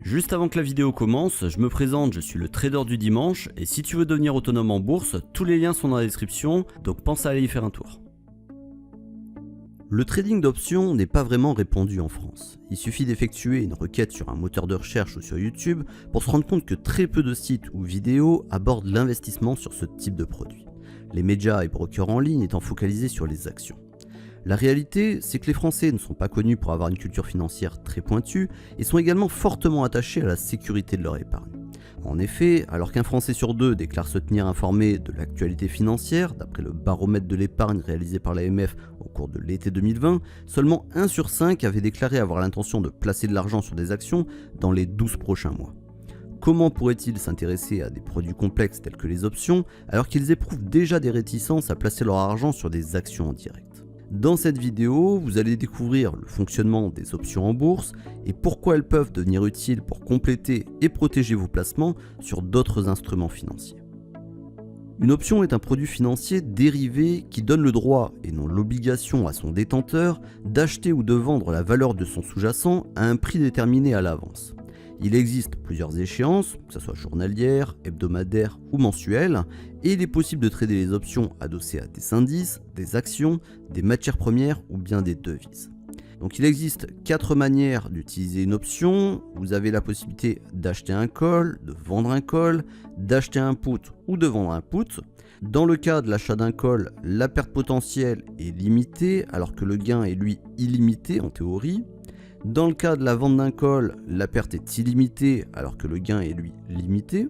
Juste avant que la vidéo commence, je me présente, je suis le trader du dimanche et si tu veux devenir autonome en bourse, tous les liens sont dans la description, donc pense à aller y faire un tour. Le trading d'options n'est pas vraiment répandu en France. Il suffit d'effectuer une requête sur un moteur de recherche ou sur YouTube pour se rendre compte que très peu de sites ou vidéos abordent l'investissement sur ce type de produit. Les médias et brokers en ligne étant focalisés sur les actions. La réalité, c'est que les Français ne sont pas connus pour avoir une culture financière très pointue et sont également fortement attachés à la sécurité de leur épargne. En effet, alors qu'un Français sur deux déclare se tenir informé de l'actualité financière, d'après le baromètre de l'épargne réalisé par l'AMF au cours de l'été 2020, seulement 1 sur 5 avait déclaré avoir l'intention de placer de l'argent sur des actions dans les 12 prochains mois. Comment pourraient-ils s'intéresser à des produits complexes tels que les options alors qu'ils éprouvent déjà des réticences à placer leur argent sur des actions en direct ? Dans cette vidéo, vous allez découvrir le fonctionnement des options en bourse et pourquoi elles peuvent devenir utiles pour compléter et protéger vos placements sur d'autres instruments financiers. Une option est un produit financier dérivé qui donne le droit et non l'obligation à son détenteur d'acheter ou de vendre la valeur de son sous-jacent à un prix déterminé à l'avance. Il existe plusieurs échéances, que ce soit journalières, hebdomadaires ou mensuelles, et il est possible de trader les options adossées à des indices, des actions, des matières premières ou bien des devises. Donc il existe 4 manières d'utiliser une option. Vous avez la possibilité d'acheter un call, de vendre un call, d'acheter un put ou de vendre un put. Dans le cas de l'achat d'un call, la perte potentielle est limitée alors que le gain est lui illimité en théorie. Dans le cas de la vente d'un call, la perte est illimitée alors que le gain est lui limité.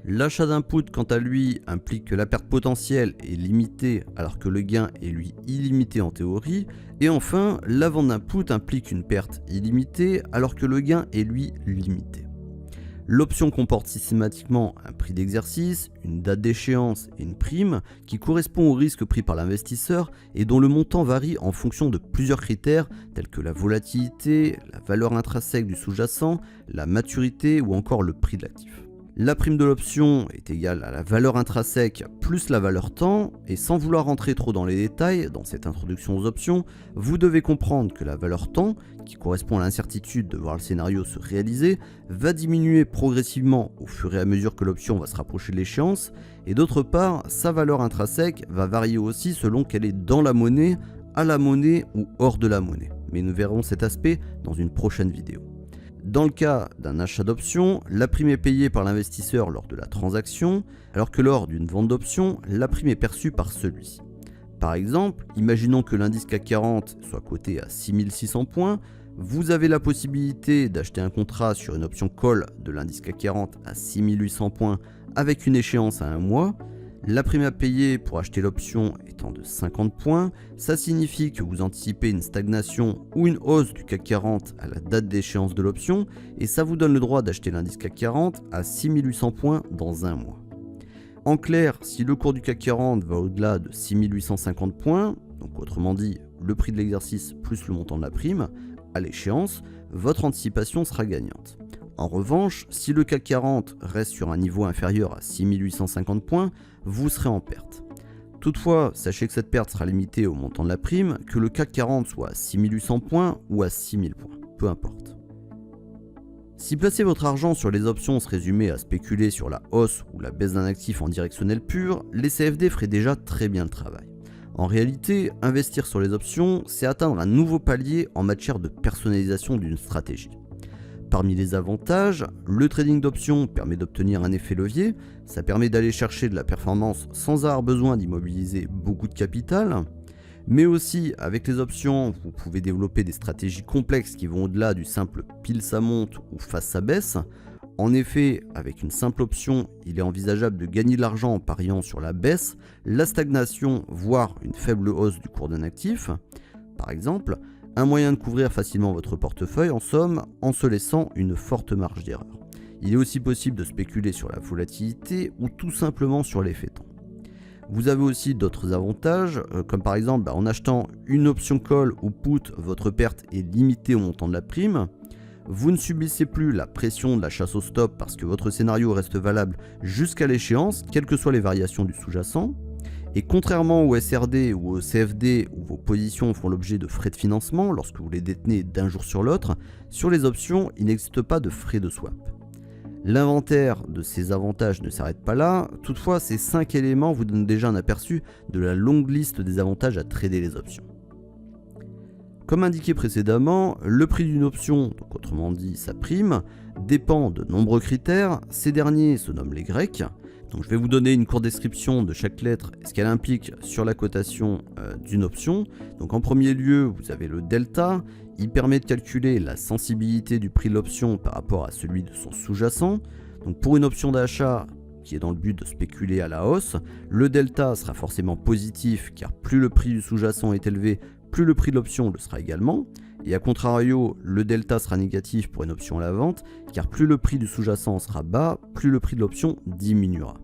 L'achat d'un put quant à lui implique que la perte potentielle est limitée alors que le gain est lui illimité en théorie. Et enfin, la vente d'un put implique une perte illimitée alors que le gain est lui limité. L'option comporte systématiquement un prix d'exercice, une date d'échéance et une prime qui correspond au risque pris par l'investisseur et dont le montant varie en fonction de plusieurs critères tels que la volatilité, la valeur intrinsèque du sous-jacent, la maturité ou encore le prix de l'actif. La prime de l'option est égale à la valeur intrinsèque plus la valeur temps, et sans vouloir rentrer trop dans les détails dans cette introduction aux options, vous devez comprendre que la valeur temps, qui correspond à l'incertitude de voir le scénario se réaliser, va diminuer progressivement au fur et à mesure que l'option va se rapprocher de l'échéance, et d'autre part, sa valeur intrinsèque va varier aussi selon qu'elle est dans la monnaie, à la monnaie ou hors de la monnaie. Mais nous verrons cet aspect dans une prochaine vidéo. Dans le cas d'un achat d'option, la prime est payée par l'investisseur lors de la transaction, alors que lors d'une vente d'option, la prime est perçue par celui-ci. Par exemple, imaginons que l'indice CAC 40 soit coté à 6600 points, vous avez la possibilité d'acheter un contrat sur une option call de l'indice CAC 40 à 6800 points avec une échéance à 1 mois. La prime à payer pour acheter l'option étant de 50 points, ça signifie que vous anticipez une stagnation ou une hausse du CAC 40 à la date d'échéance de l'option et ça vous donne le droit d'acheter l'indice CAC 40 à 6800 points dans 1 mois. En clair, si le cours du CAC 40 va au-delà de 6850 points, donc autrement dit le prix de l'exercice plus le montant de la prime, à l'échéance, votre anticipation sera gagnante. En revanche, si le CAC 40 reste sur un niveau inférieur à 6850 points, vous serez en perte. Toutefois, sachez que cette perte sera limitée au montant de la prime, que le CAC 40 soit à 6800 points ou à 6000 points, peu importe. Si placer votre argent sur les options se résumait à spéculer sur la hausse ou la baisse d'un actif en directionnel pur, les CFD feraient déjà très bien le travail. En réalité, investir sur les options, c'est atteindre un nouveau palier en matière de personnalisation d'une stratégie. Parmi les avantages, le trading d'options permet d'obtenir un effet levier, ça permet d'aller chercher de la performance sans avoir besoin d'immobiliser beaucoup de capital, mais aussi avec les options, vous pouvez développer des stratégies complexes qui vont au-delà du simple pile ça monte ou face ça baisse. En effet, avec une simple option, il est envisageable de gagner de l'argent en pariant sur la baisse, la stagnation, voire une faible hausse du cours d'un actif. Par exemple, un moyen de couvrir facilement votre portefeuille en somme en se laissant une forte marge d'erreur. Il est aussi possible de spéculer sur la volatilité ou tout simplement sur l'effet temps. Vous avez aussi d'autres avantages, comme par exemple en achetant une option call ou put, votre perte est limitée au montant de la prime. Vous ne subissez plus la pression de la chasse au stop parce que votre scénario reste valable jusqu'à l'échéance, quelles que soient les variations du sous-jacent. Et contrairement au SRD ou au CFD où vos positions font l'objet de frais de financement lorsque vous les détenez d'un jour sur l'autre, sur les options, il n'existe pas de frais de swap. L'inventaire de ces avantages ne s'arrête pas là, toutefois ces 5 éléments vous donnent déjà un aperçu de la longue liste des avantages à trader les options. Comme indiqué précédemment, le prix d'une option, donc autrement dit sa prime, dépend de nombreux critères, ces derniers se nomment les grecs. Donc je vais vous donner une courte description de chaque lettre et ce qu'elle implique sur la cotation d'une option. Donc en premier lieu, vous avez le delta. Il permet de calculer la sensibilité du prix de l'option par rapport à celui de son sous-jacent. Donc pour une option d'achat qui est dans le but de spéculer à la hausse, le delta sera forcément positif car plus le prix du sous-jacent est élevé, plus le prix de l'option le sera également. Et à contrario, le delta sera négatif pour une option à la vente car plus le prix du sous-jacent sera bas, plus le prix de l'option diminuera.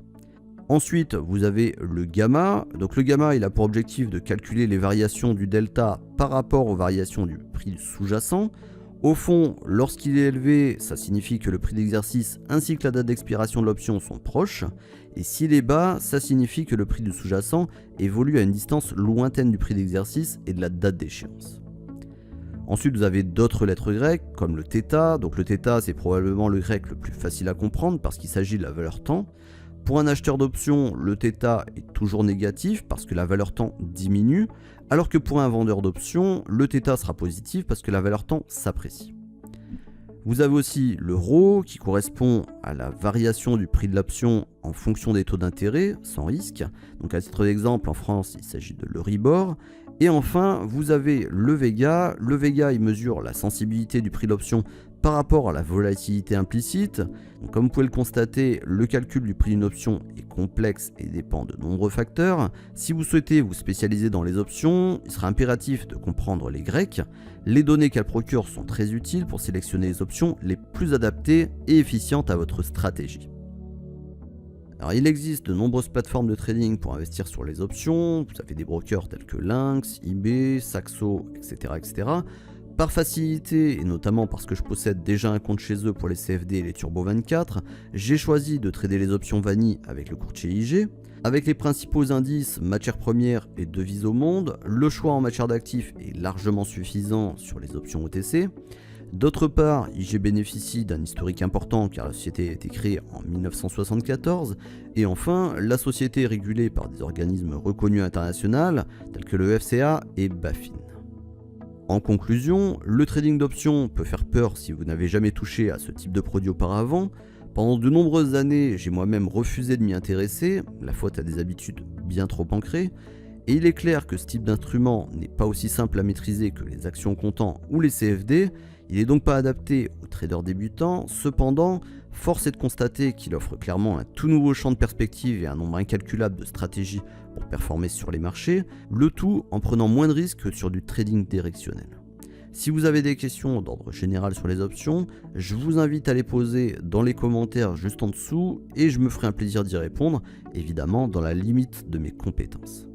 Ensuite, vous avez le gamma. Donc le gamma, il a pour objectif de calculer les variations du delta par rapport aux variations du prix sous-jacent. Au fond, lorsqu'il est élevé, ça signifie que le prix d'exercice ainsi que la date d'expiration de l'option sont proches. Et s'il est bas, ça signifie que le prix du sous-jacent évolue à une distance lointaine du prix d'exercice et de la date d'échéance. Ensuite, vous avez d'autres lettres grecques, comme le θ. Donc le θ, c'est probablement le grec le plus facile à comprendre parce qu'il s'agit de la valeur temps. Pour un acheteur d'options, le θ est toujours négatif parce que la valeur temps diminue, alors que pour un vendeur d'options, le θ sera positif parce que la valeur temps s'apprécie. Vous avez aussi le ρ qui correspond à la variation du prix de l'option en fonction des taux d'intérêt, sans risque. Donc à titre d'exemple, en France, il s'agit de l'Euribor. Et enfin, vous avez le Vega. Le Vega, il mesure la sensibilité du prix de l'option par rapport à la volatilité implicite. Donc, comme vous pouvez le constater, le calcul du prix d'une option est complexe et dépend de nombreux facteurs. Si vous souhaitez vous spécialiser dans les options, il sera impératif de comprendre les grecs. Les données qu'elles procurent sont très utiles pour sélectionner les options les plus adaptées et efficientes à votre stratégie. Alors, il existe de nombreuses plateformes de trading pour investir sur les options. Vous avez des brokers tels que Lynx, eBay, Saxo, etc. Par facilité, et notamment parce que je possède déjà un compte chez eux pour les CFD et les Turbo 24, j'ai choisi de trader les options vanille avec le courtier IG. Avec les principaux indices matières premières et devises au monde, le choix en matière d'actifs est largement suffisant sur les options OTC. D'autre part, IG bénéficie d'un historique important car la société a été créée en 1974. Et enfin, la société est régulée par des organismes reconnus internationaux tels que le FCA et BaFin. En conclusion, le trading d'options peut faire peur si vous n'avez jamais touché à ce type de produit auparavant. Pendant de nombreuses années, j'ai moi-même refusé de m'y intéresser, la faute à des habitudes bien trop ancrées, et il est clair que ce type d'instrument n'est pas aussi simple à maîtriser que les actions comptant ou les CFD, il n'est donc pas adapté aux traders débutants. Cependant, force est de constater qu'il offre clairement un tout nouveau champ de perspective et un nombre incalculable de stratégies pour performer sur les marchés, le tout en prenant moins de risques que sur du trading directionnel. Si vous avez des questions d'ordre général sur les options, je vous invite à les poser dans les commentaires juste en dessous et je me ferai un plaisir d'y répondre, évidemment dans la limite de mes compétences.